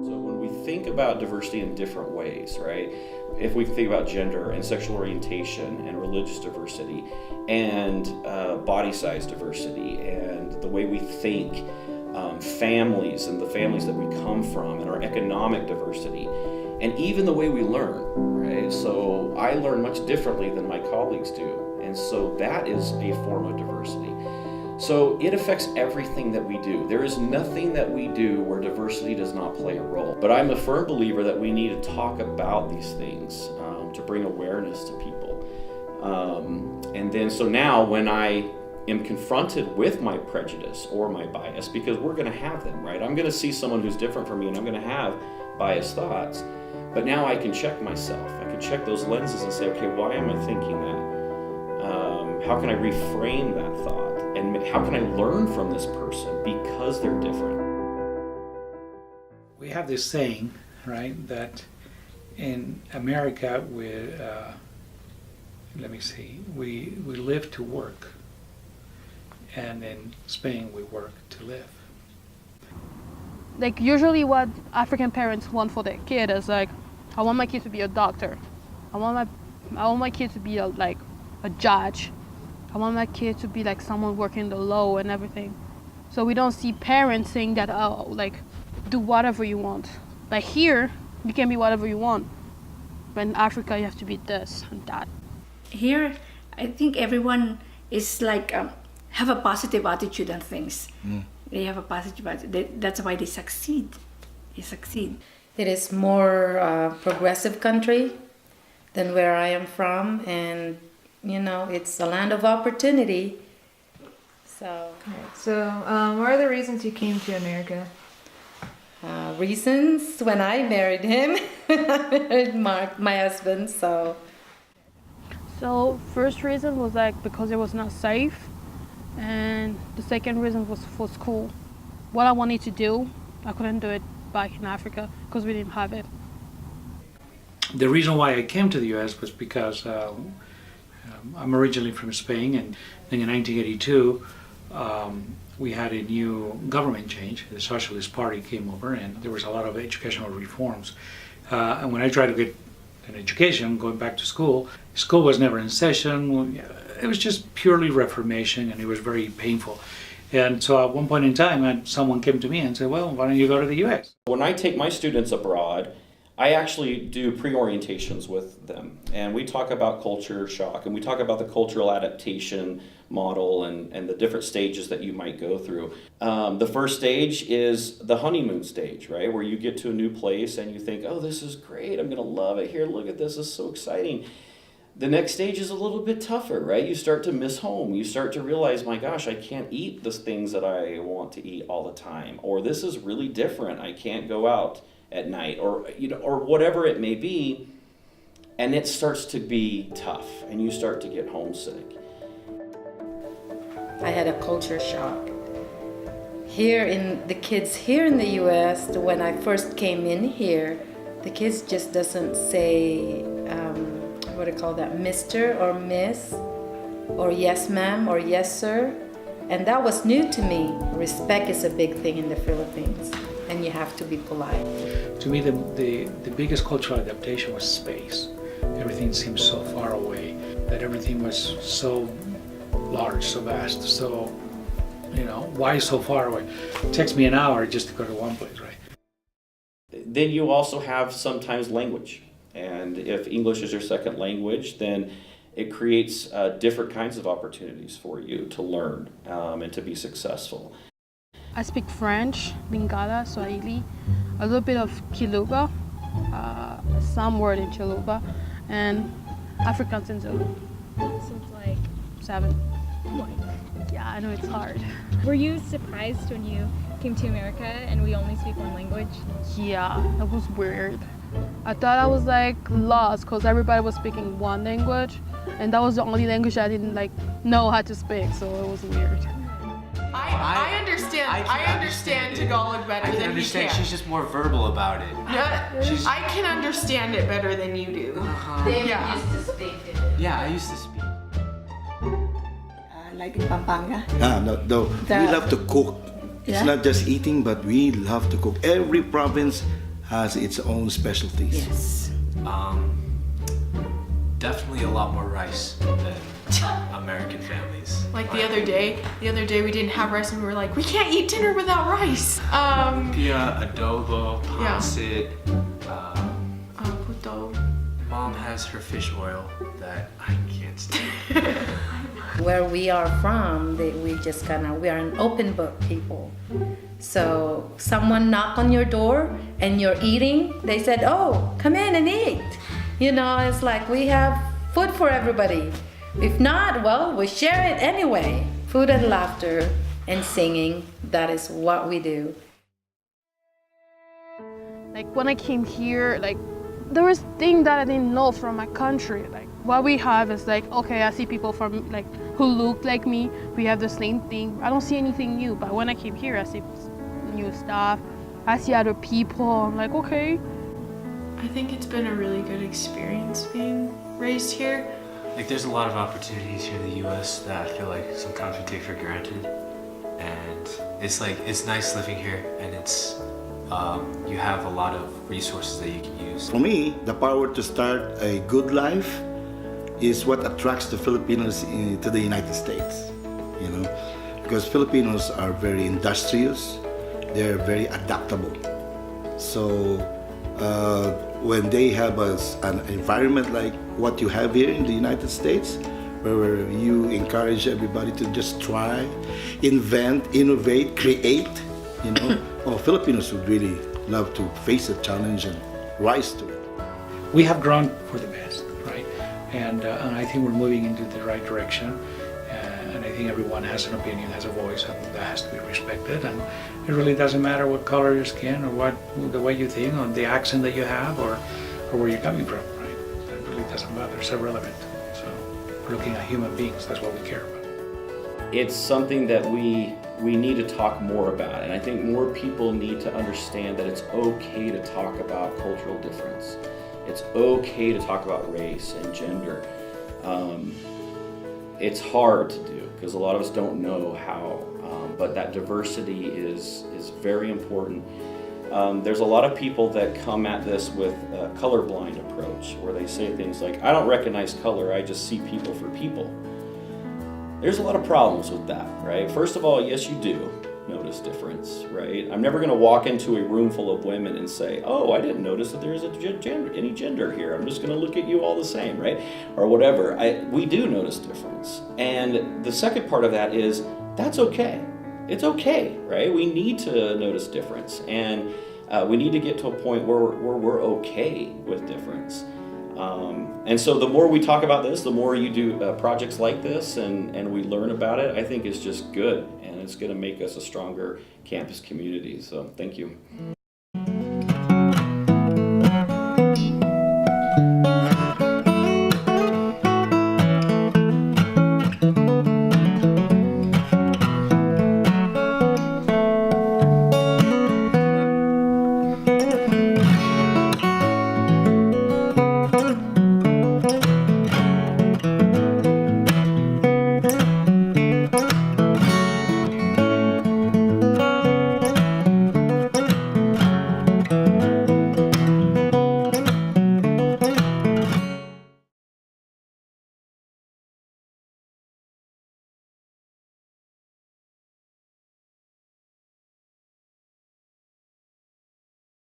So when we think about diversity in different ways, right? If we think about gender and sexual orientation and religious diversity and body size diversity and the way we think, families and the families that we come from and our economic diversity and even the way we learn, right? So I learn much differently than my colleagues do, and so that is a form of diversity. So it affects everything that we do. There is nothing that we do where diversity does not play a role. But I'm a firm believer that we need to talk about these things to bring awareness to people. And then so now when I am confronted with my prejudice or my bias, because we're going to have them, right? I'm going to see someone who's different from me and I'm going to have biased thoughts. But now I can check myself. I can check those lenses and say, okay, why am I thinking that? How can I reframe that thought? And how can I learn from this person because they're different? We have this saying, right, that in America we live to work, and in Spain we work to live. Like usually what African parents want for their kid is like, I want my kid to be a doctor. I want my kid to be a judge. I want my kid to be like someone working the law and everything. So we don't see parents saying that, oh, like, do whatever you want. Like here, you can be whatever you want. But in Africa, you have to be this and that. Here, I think everyone is like, have a positive attitude on things. They have a positive attitude. That's why they succeed. They succeed. It is more progressive country than where I am from, and you know, it's a land of opportunity. So, what are the reasons you came to America? Reasons when I married him, I married Mark, my husband. So first reason was like because it was not safe, and the second reason was for school. What I wanted to do, I couldn't do it back in Africa because we didn't have it. The reason why I came to the U.S. was because I'm originally from Spain, and then in 1982 we had a new government change. The Socialist Party came over, and there was a lot of educational reforms. And when I tried to get an education, going back to school was never in session. It was just purely Reformation, and it was very painful. And so at one point in time, someone came to me and said, well, why don't you go to the U.S.? When I take my students abroad, I actually do pre-orientations with them, and we talk about culture shock, and we talk about the cultural adaptation model and the different stages that you might go through. The first stage is the honeymoon stage, right, where you get to a new place and you think, oh, this is great, I'm going to love it here, look at this is so exciting. The next stage is a little bit tougher, right? You start to miss home. You start to realize, my gosh, I can't eat the things that I want to eat all the time, or this is really different, I can't go out at night, or or whatever it may be, and it starts to be tough, and you start to get homesick. I had a culture shock. The kids here in the U.S., when I first came in here, the kids just doesn't say, what do you call that, Mr. or Miss, or yes ma'am, or yes sir. And that was new to me. Respect is a big thing in the Philippines, and you have to be polite. To me, the biggest cultural adaptation was space. Everything seemed so far away, that everything was so large, so vast, so, why so far away? It takes me an hour just to go to one place, right? Then you also have sometimes language. And if English is your second language, then it creates different kinds of opportunities for you to learn and to be successful. I speak French, Lingala, Swahili, a little bit of Kiluba, some word in Chiluba, and Afrikaans and Zulu. Since like 7. what? Yeah, I know it's hard. Were you surprised when you came to America and we only speak one language? Yeah, that was weird. I thought I was like lost because everybody was speaking one language, and that was the only language I didn't know how to speak, so it was weird. I understand Tagalog better than he can. She's just more verbal about it. Yeah, I can understand it better than you do. They Yeah. used to speak it. Yeah, I used to speak. Like in Pampanga. No. We love to cook. It's Yeah? not just eating, but we love to cook. Every province has its own specialties. Yes. Definitely a lot more rice than American families. Like the other day we didn't have rice and we were like, we can't eat dinner without rice. Yeah, adobo, Yeah. pancit. Puto. Mom has her fish oil that I can't stand. Where we are from, we are an open book people. So someone knock on your door and you're eating, they said, oh, come in and eat. You know, it's like we have food for everybody. If not, well, we share it anyway. Food and laughter and singing, that is what we do. Like when I came here, like there was things that I didn't know from my country. Like what we have is like, okay, I see people from like who look like me. We have the same thing. I don't see anything new, but when I came here, I see new stuff. I see other people. I'm like, okay. I think it's been a really good experience being raised here. Like there's a lot of opportunities here in the US that I feel like sometimes we take for granted. And it's like, it's nice living here, and it's, you have a lot of resources that you can use. For me, the power to start a good life is what attracts the Filipinos to the United States, you know, because Filipinos are very industrious, they're very adaptable. So when they have an environment like what you have here in the United States, where you encourage everybody to just try, invent, innovate, create, you know, Filipinos would really love to face a challenge and rise to it. We have grown for the best, right? And I think we're moving into the right direction. And I think everyone has an opinion, has a voice, and that has to be respected. And it really doesn't matter what color your skin, or the way you think, or the accent that you have, or where you're coming from, right? It really doesn't matter. It's irrelevant. So we're looking at human beings. That's what we care about. It's something that we need to talk more about, and I think more people need to understand that it's okay to talk about cultural difference. It's okay to talk about race and gender. It's hard to do because a lot of us don't know how, but that diversity is very important. There's a lot of people that come at this with a colorblind approach, where they say things like, I don't recognize color, I just see people for people. There's a lot of problems with that, right? First of all, yes, you do notice difference, right? I'm never going to walk into a room full of women and say, oh, I didn't notice that there's any gender here. I'm just going to look at you all the same, right? Or whatever. We do notice difference. And the second part of that is, that's okay. It's okay, right? We need to notice difference. And we need to get to a point where we're okay with difference. And so the more we talk about this, the more you do projects like this and we learn about it, I think it's just good, and it's going to make us a stronger campus community. So thank you.